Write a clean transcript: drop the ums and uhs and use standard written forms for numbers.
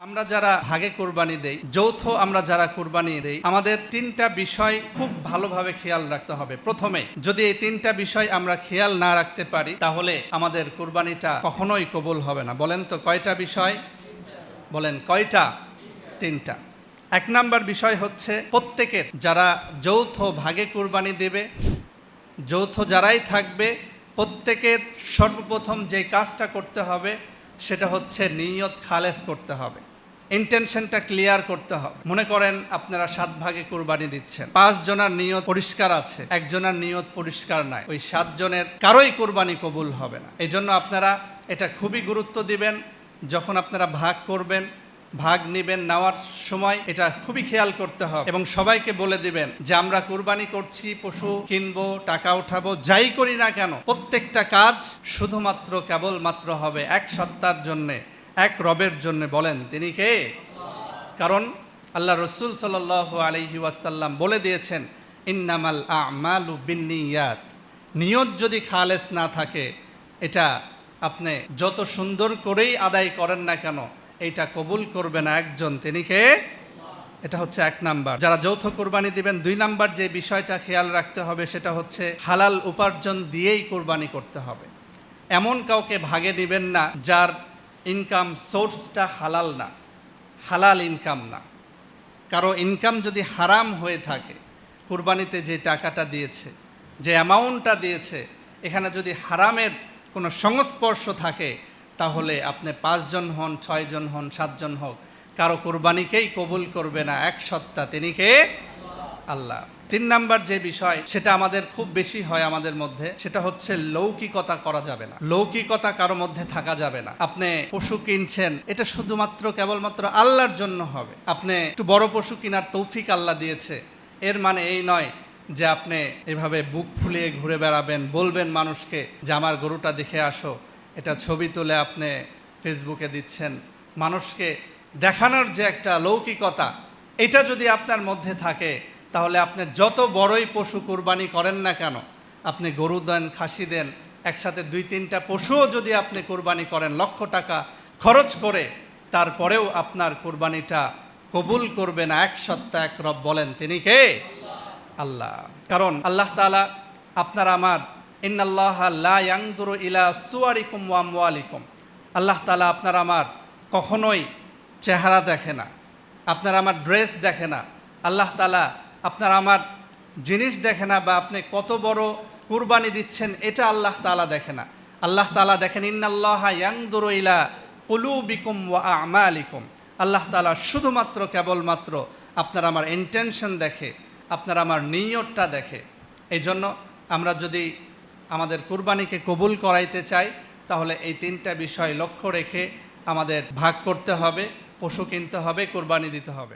আমরা যারা ভাগে কুরবানি দেই, যৌথ আমরা যারা কুরবানি দেই, আমাদের তিনটা বিষয় খুব ভালোভাবে খেয়াল রাখতে হবে। প্রথমে যদি এই তিনটা বিষয় আমরা খেয়াল না রাখতে পারি, তাহলে আমাদের কুরবানিটা কখনোই কবুল হবে না। বলেন তো কয়টা বিষয়? বলেন কয়টা? তিনটা। এক নাম্বার বিষয় হচ্ছে, প্রত্যেকের যারা যৌথ ভাগে কুরবানি দেবে, যৌথ যারাই থাকবে, প্রত্যেকের সর্বপ্রথম যে কাজটা করতে হবে সেটা হচ্ছে নিয়ত খালেস করতে হবে, ইন্টেনশনটা ক্লিয়ার করতে হবে। মনে করেন আপনারা 7 ভাগে কুরবানি দিচ্ছেন, 5 জনের নিয়ত পরিষ্কার আছে, একজনের নিয়ত পরিষ্কার নাই, ওই 7 জনের কারোই কুরবানি কবুল হবে না। এই জন্য আপনারা এটা খুবই গুরুত্ব দিবেন। যখন আপনারা ভাগ করবেন, ভাগ নেবেন, নেওয়ার সময় এটা খুবই খেয়াল করতে হবে এবং সবাইকে বলে দিবেন যে আমরা কুরবানি করছি, পশু কিনবো, টাকা উঠাবো, যাই করি না কেন প্রত্যেকটা কাজ শুধুমাত্র কেবলমাত্র হবে এক সত্তার জন্যে, এক রবের জন্য। বলেন তিনি কে? কারণ আল্লাহ রসুল সাল্লাল্লাহু আলাইহি ওয়াসাল্লাম বলে দিয়েছেন, ইন্নামাল আমালু বিন্নিয়াত। নিয়ত যদি খালেস না থাকে, এটা আপনি যত সুন্দর করেই আদায় করেন না কেন, এইটা কবুল করবে না একজন, তিনি কে? এটা হচ্ছে এক নাম্বার। যারা যৌথ কুরবানি দিবেন, 2 নাম্বার যে বিষয়টা খেয়াল রাখতে হবে সেটা হচ্ছে হালাল উপার্জন দিয়েই কুরবানি করতে হবে। এমন কাউকে ভাগে দিবেন না যার ইনকাম সোর্সটা হালাল না, হালাল ইনকাম না। কারো ইনকাম যদি হারাম হয়ে থাকে, কুরবানিতে যে টাকাটা দিয়েছে, যে অ্যামাউন্টটা দিয়েছে, এখানে যদি হারামের কোনো সংস্পর্শ থাকে, তাহলে আপনি 5 জন হন, 6 জন হন, 7 জন হোক, কারো কুরবানিকেই কবুল করবে না এক সত্তা, তিনি কে? আল্লাহ। 3 নাম্বার যে বিষয়, সেটা আমাদের খুব বেশি হয় আমাদের মধ্যে, সেটা হচ্ছে লৌকিকতা করা যাবে না। লৌকিকতা কারো মধ্যে থাকা যাবে না। আপনি পশু কিনছেন, এটা শুধুমাত্র কেবলমাত্র আল্লাহর জন্য হবে। আপনি একটু বড় পশু কেনার তৌফিক আল্লাহ দিয়েছে, এর মানে এই নয় যে আপনি এভাবে বুক ফুলিয়ে ঘুরে বেড়াবেন, বলবেন মানুষকে যে আমার গরুটা দেখে আসো, এটা ছবি তুলে আপনি ফেসবুকে দিচ্ছেন। মানুষকে দেখানোর যে একটা লৌকিকতা, এটা যদি আপনার মধ্যে থাকে, তাহলে আপনি যত বড়ই পশু কুরবানি করেন না কেন, আপনি গরু দেন, খাসি দেন, একসাথে 2-3টা পশুও যদি আপনি কুরবানি করেন লক্ষ টাকা খরচ করে, তারপরেও আপনার কুরবানিটা কবুল করবে না এক সত্তা, এক রব। বলেন তিনি কে? আল্লাহ। কারণ আল্লাহ তাআলা আপনার আমার, ইন্নাল্লাহা লা ইয়ানজুরু ইলা সুওয়ারিকুম ওয়া আমওয়ালিকুম, আল্লাহ তাআলা আপনার আমার কখনোই চেহারা দেখে না, আপনার আমার ড্রেস দেখে না, আল্লাহ তাআলা আপনার আমার জিনিস দেখে না, বা আপনি কত বড় কুরবানি দিচ্ছেন এটা আল্লাহ তাআলা দেখে না। আল্লাহ তাআলা দেখেন, ইন্নাল্লাহা ইয়ানজুরু ইলা কুলুবিকুম ওয়া আমালিকুম, আল্লাহ তাআলা শুধুমাত্র কেবলমাত্র আপনার আমার ইন্টেনশন দেখে, আপনার আমার নিয়তটা দেখে। এই জন্য আমরা যদি আমাদের কুরবানিকে কবুল করাইতে চাই, তাহলে এই 3টা বিষয় লক্ষ্য রেখে আমাদের ভাগ করতে হবে, পশু কিনতে হবে, কুরবানি দিতে হবে।